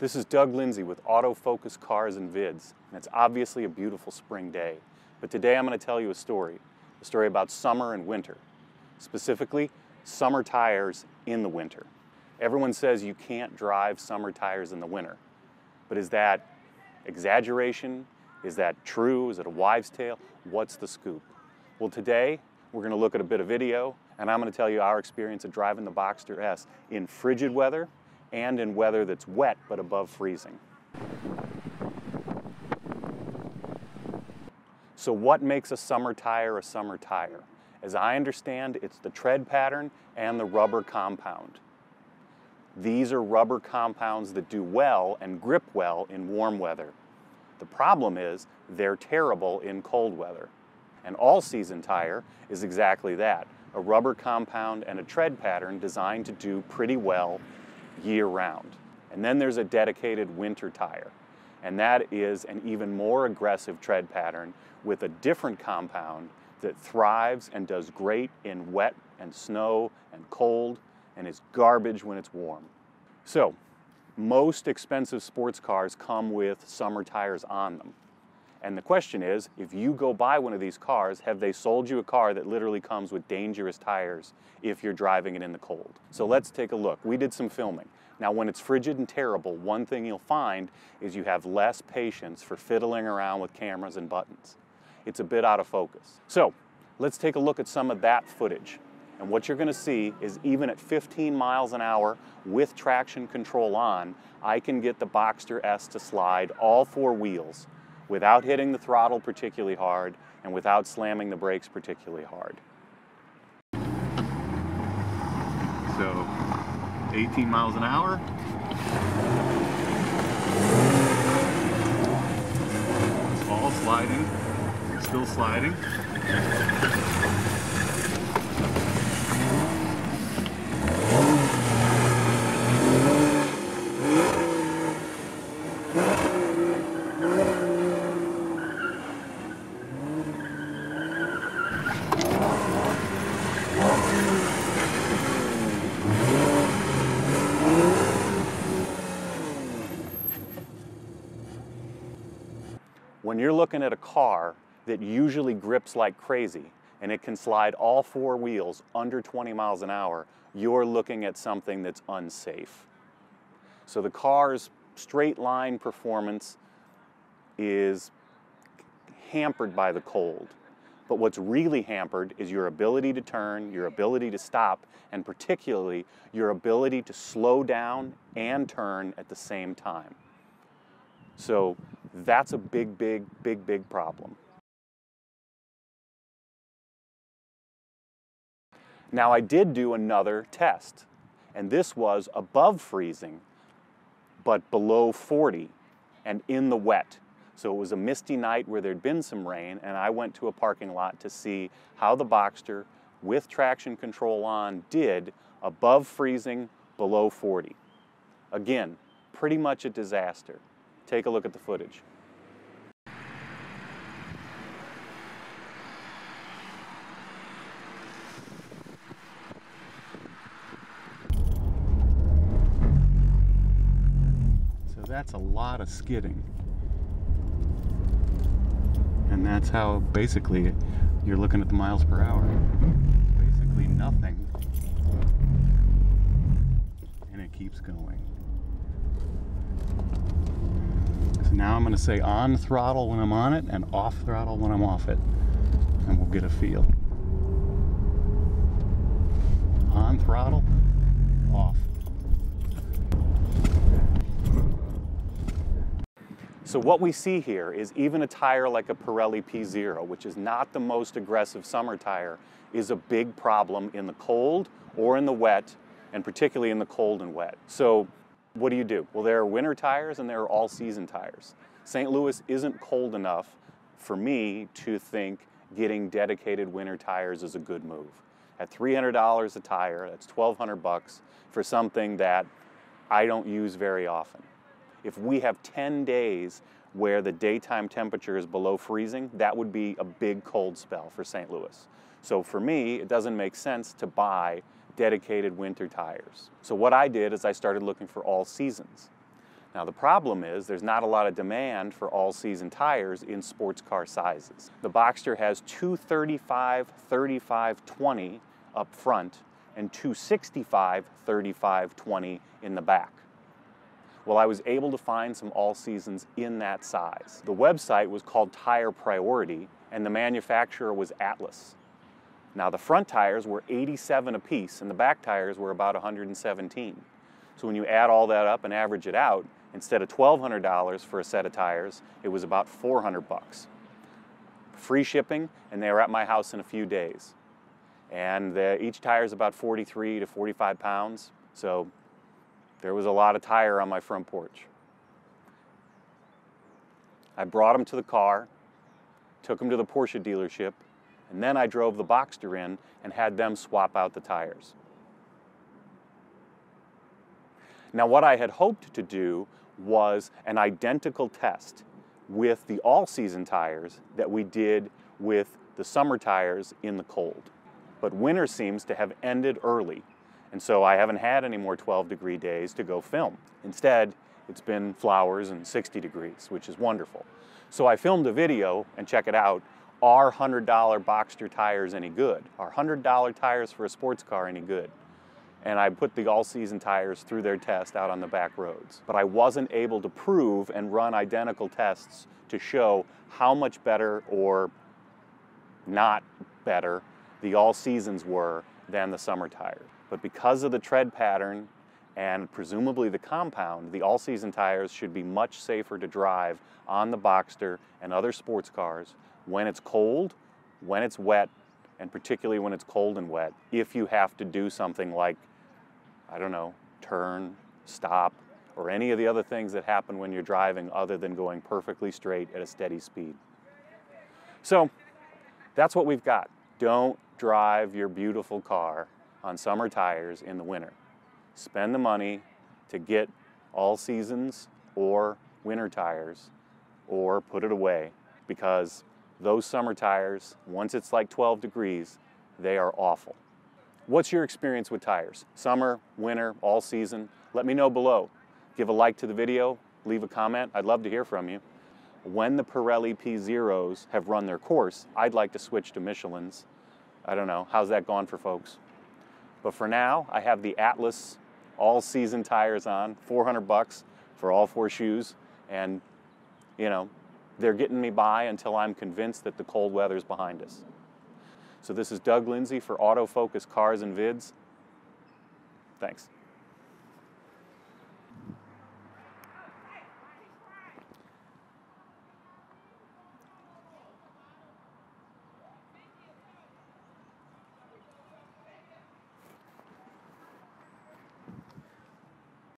This is Doug Lindsay with AutoFocus Cars and Vids, and it's obviously a beautiful spring day. But today I'm going to tell you a story about summer and winter, specifically summer tires in the winter. Everyone says you can't drive summer tires in the winter, but is that exaggeration? Is that true? Is it a wives' tale? What's the scoop? Well, today we're going to look at a bit of video, and I'm going to tell you our experience of driving the Boxster S in frigid weather and in weather that's wet but above freezing. So what makes a summer tire a summer tire? As I understand, it's the tread pattern and the rubber compound. These are rubber compounds that do well and grip well in warm weather. The problem is they're terrible in cold weather. An all-season tire is exactly that, a rubber compound and a tread pattern designed to do pretty well year-round. And then there's a dedicated winter tire, and that is an even more aggressive tread pattern with a different compound that thrives and does great in wet and snow and cold and is garbage when it's warm. So, most expensive sports cars come with summer tires on them. And the question is, if you go buy one of these cars, have they sold you a car that literally comes with dangerous tires if you're driving it in the cold? So let's take a look. We did some filming. Now when it's frigid and terrible, one thing you'll find is you have less patience for fiddling around with cameras and buttons. It's a bit out of focus. So let's take a look at some of that footage. And what you're going to see is even at 15 miles an hour with traction control on, I can get the Boxster S to slide all four wheels without hitting the throttle particularly hard and without slamming the brakes particularly hard. So 18 miles an hour. It's all sliding, still sliding. When you're looking at a car that usually grips like crazy and it can slide all four wheels under 20 miles an hour, you're looking at something that's unsafe. So the car's straight line performance is hampered by the cold. But what's really hampered is your ability to turn, your ability to stop, and particularly your ability to slow down and turn at the same time. So that's a big problem. Now I did do another test, and this was above freezing, but below 40 and in the wet. So it was a misty night where there'd been some rain, and I went to a parking lot to see how the Boxster with traction control on did above freezing, below 40. Again, pretty much a disaster. Take a look at the footage. So that's a lot of skidding. And that's how basically you're looking at the miles per hour. Basically nothing. And it keeps going. Now I'm going to say on throttle when I'm on it and off throttle when I'm off it, and we'll get a feel. On throttle, off. So what we see here is even a tire like a Pirelli P-Zero, which is not the most aggressive summer tire, is a big problem in the cold or in the wet, and particularly in the cold and wet. So what do you do? Well, there are winter tires and there are all-season tires. St. Louis isn't cold enough for me to think getting dedicated winter tires is a good move. At $300 a tire, that's $1,200 for something that I don't use very often. If we have 10 days where the daytime temperature is below freezing, that would be a big cold spell for St. Louis. So for me, it doesn't make sense to buy dedicated winter tires. So what I did is I started looking for all seasons. Now the problem is there's not a lot of demand for all-season tires in sports car sizes. The Boxster has two 35-35-20 up front and two 65-35-20 in the back. Well, I was able to find some all-seasons in that size. The website was called Tire Priority and the manufacturer was Atlas. Now the front tires were 87 apiece and the back tires were about 117. So when you add all that up and average it out, instead of $1,200 for a set of tires, it was about $400. Free shipping, and they were at my house in a few days. And each tire is about 43 to 45 pounds, so there was a lot of tire on my front porch. I brought them to the car, took them to the Porsche dealership, and then I drove the Boxster in and had them swap out the tires. Now what I had hoped to do was an identical test with the all-season tires that we did with the summer tires in the cold. But winter seems to have ended early, and so I haven't had any more 12-degree days to go film. Instead, it's been flowers and 60 degrees, which is wonderful. So I filmed a video, and check it out, are $100 Boxster tires any good? Are $100 tires for a sports car any good? And I put the all-season tires through their test out on the back roads. But I wasn't able to prove and run identical tests to show how much better or not better the all-seasons were than the summer tires. But because of the tread pattern and presumably the compound, the all-season tires should be much safer to drive on the Boxster and other sports cars when it's cold, when it's wet, and particularly when it's cold and wet, if you have to do something like, I don't know, turn, stop, or any of the other things that happen when you're driving other than going perfectly straight at a steady speed. So that's what we've got. Don't drive your beautiful car on summer tires in the winter. Spend the money to get all seasons or winter tires, or put it away, because those summer tires, once it's like 12 degrees, they are awful. What's your experience with tires? Summer, winter, all season? Let me know below. Give a like to the video, leave a comment. I'd love to hear from you. When the Pirelli P-Zeros have run their course, I'd like to switch to Michelin's. I don't know, how's that gone for folks? But for now, I have the Atlas all-season tires on, $400 for all 4 shoes, and you know, they're getting me by until I'm convinced that the cold weather's behind us. So this is Doug Lindsay for AutoFocus Cars and Vids. Thanks.